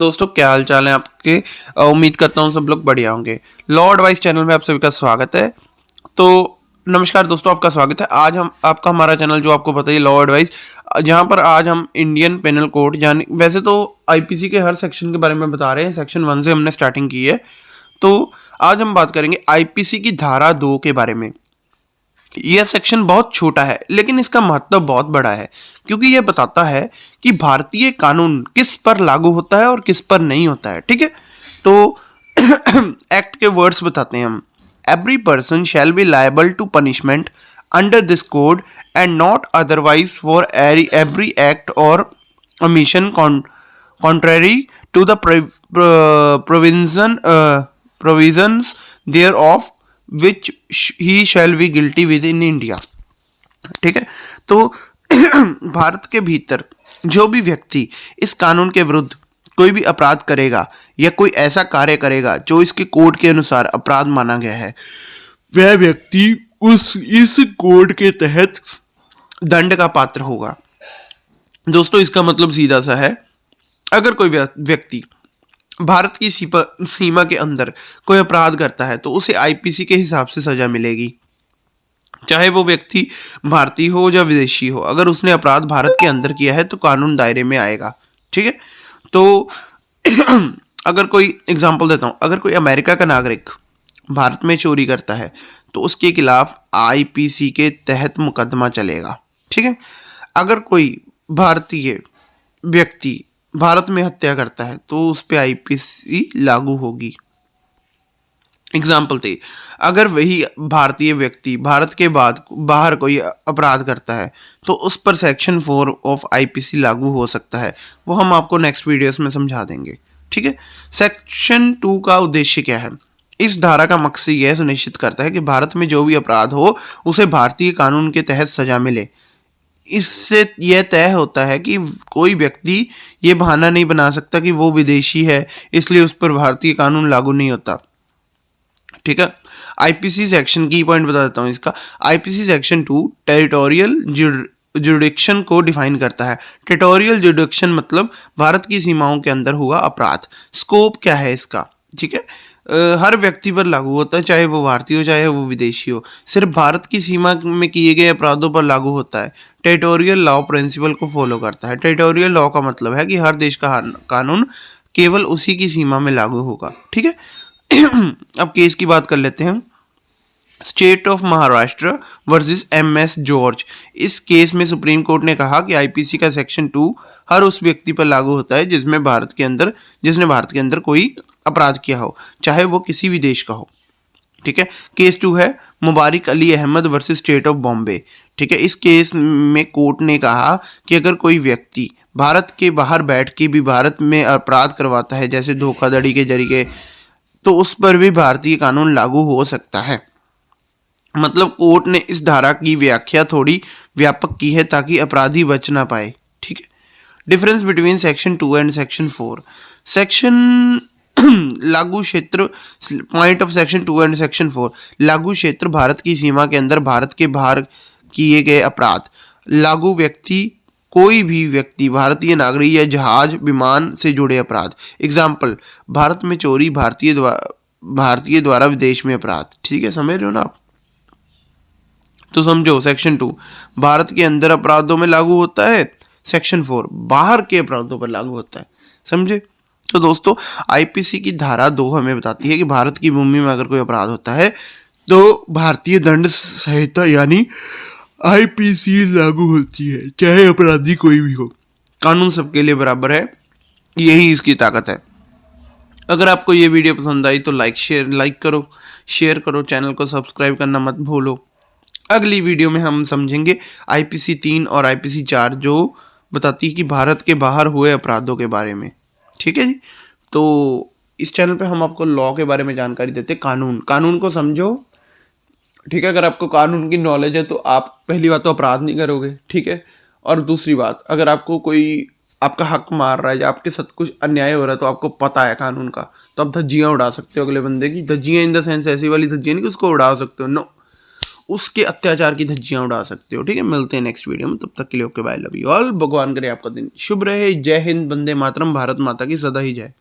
दोस्तों क्या हाल चाल है आपके। उम्मीद करता हूँ सब लोग बढ़िया होंगे। लॉ एडवाइस चैनल में आप सभी का स्वागत है। तो नमस्कार दोस्तों, आपका स्वागत है। आज हम आपका हमारा चैनल जो आपको पता ही लॉ एडवाइस, जहाँ पर आज हम इंडियन पेनल कोड यानी वैसे तो आईपीसी के हर सेक्शन के बारे में बता रहे हैं। सेक्शन 1 से हमने स्टार्टिंग की है। तो आज हम बात करेंगे आईपीसी की धारा 2 के बारे में। यह सेक्शन बहुत छोटा है लेकिन इसका महत्व बहुत बड़ा है, क्योंकि यह बताता है कि भारतीय कानून किस पर लागू होता है और किस पर नहीं होता है। ठीक है, तो एक्ट के वर्ड्स बताते हैं हम। Every person shall be liable to punishment under this code and not otherwise for every act or omission contrary to the provisions thereof which he shall be guilty within India। ठीक है, तो भारत के भीतर जो भी व्यक्ति इस कानून के विरुद्ध कोई भी अपराध करेगा या कोई ऐसा कार्य करेगा जो इसके कोड के अनुसार अपराध माना गया है, वह व्यक्ति इस कोड के तहत दंड का पात्र होगा। दोस्तों इसका मतलब सीधा सा है, अगर कोई व्यक्ति भारत की सीमा के अंदर कोई अपराध करता है तो उसे आईपीसी के हिसाब से सजा मिलेगी, चाहे वो व्यक्ति भारतीय हो या विदेशी हो। अगर उसने अपराध भारत के अंदर किया है तो कानून दायरे में आएगा। ठीक है, तो अगर कोई एग्जांपल देता हूं, अगर कोई अमेरिका का नागरिक भारत में चोरी करता है तो उसके खिलाफ आईपीसी के तहत मुकदमा चलेगा। ठीक है, अगर कोई भारतीय व्यक्ति भारत में हत्या करता है तो उस पर आईपीसी लागू होगी। एग्जाम्पल थे, अगर वही भारतीय व्यक्ति भारत के बाद बाहर कोई अपराध करता है तो उस पर सेक्शन 4 ऑफ आईपीसी लागू हो सकता है। वो हम आपको नेक्स्ट वीडियोस में समझा देंगे। ठीक है, सेक्शन 2 का उद्देश्य क्या है? इस धारा का मकसद यह सुनिश्चित करता है कि भारत में जो भी अपराध हो उसे भारतीय कानून के तहत सजा मिले। इससे यह तय होता है कि कोई व्यक्ति ये बहाना नहीं बना सकता कि वो विदेशी है इसलिए उस पर भारतीय कानून लागू नहीं होता। ठीक है, आईपीसी सेक्शन की पॉइंट बता देता हूँ इसका। आईपीसी सेक्शन 2 टेरिटोरियल जुडिक्शन को डिफाइन करता है। टेरिटोरियल जुडिक्शन मतलब भारत की सीमाओं के अंदर हुआ अपराध। स्कोप क्या है इसका? ठीक है, हर व्यक्ति पर लागू होता है, चाहे वो भारतीय हो चाहे वो विदेशी हो। सिर्फ भारत की सीमा में किए गए अपराधों पर लागू होता है। टेरिटोरियल लॉ प्रिंसिपल को फॉलो करता है। टेरिटोरियल लॉ का मतलब है कि हर देश का कानून केवल उसी की सीमा में लागू होगा। ठीक है, अब केस की बात कर लेते हैं। State of Maharashtra versus MS George. इस केस में सुप्रीम कोर्ट ने कहा कि आईपीसी का सेक्शन 2 हर उस व्यक्ति पर लागू होता है जिसने भारत के अंदर कोई अपराध किया हो, चाहे वो किसी भी देश का हो। ठीक है, केस 2 है Mubarik Ali Ahmad versus state of Bombay. ठीक है, इस केस में कोर्ट ने कहा कि अगर कोई व्यक्ति भारत के बाहर बैठ के भी भारत में अपराध करवाता है, जैसे धोखाधड़ी के जरिए, तो उस पर भी भारतीय कानून लागू हो सकता है। मतलब कोर्ट ने इस धारा की व्याख्या थोड़ी व्यापक की है ताकि अपराधी बच ना पाए। ठीक है, difference between section 2 and section 4। Section लागू क्षेत्र, point of section 2 and section 4। लागू क्षेत्र भारत की सीमा के अंदर भारत के बाहर किए गए अपराध। लागू व्यक्ति कोई भी व्यक्ति, भारतीय नागरिक या जहाज विमान से जुड़े अपराध। एग्जाम्पल, भारत में चोरी, भारतीय द्वारा विदेश में अपराध। ठीक है, समझ रहे हो ना आप? तो समझो, सेक्शन 2 भारत के अंदर अपराधों में लागू होता है, सेक्शन 4 बाहर के अपराधों पर लागू होता है। समझे? तो दोस्तों आईपीसी की धारा 2 हमें बताती है कि भारत की भूमि में अगर कोई अपराध होता है तो भारतीय दंड संहिता यानी आईपीसी लागू होती है, चाहे अपराधी कोई भी हो। कानून सबके लिए बराबर है, यही इसकी ताकत है। अगर आपको ये वीडियो पसंद आई तो लाइक करो, शेयर करो, चैनल को सब्सक्राइब करना मत भूलो। अगली वीडियो में हम समझेंगे आईपीसी 3 और आईपीसी 4 जो बताती है कि भारत के बाहर हुए अपराधों के बारे में। ठीक है जी, तो इस चैनल पे हम आपको लॉ के बारे में जानकारी देते हैं। कानून को समझो। ठीक है, अगर आपको कानून की नॉलेज है तो आप पहली बात तो अपराध नहीं करोगे। ठीक है, और दूसरी बात, अगर आपको कोई आपका हक मार रहा है या आपके साथ कुछ अन्याय हो रहा है तो आपको पता है कानून का, तो आप धज्जियाँ उड़ा सकते हो अगले बंदे की। धज्जियाँ इन द सेंस ऐसी वाली धज्जियाँ नहीं कि उसको उड़ा सकते हो, नो, उसके अत्याचार की धज्जियां उड़ा सकते हो। ठीक है, मिलते हैं नेक्स्ट वीडियो में, तब तक के लिए okay bye, love you all. भगवान करे आपका दिन शुभ रहे। जय हिंद, वंदे मातरम, भारत माता की सदा ही जय।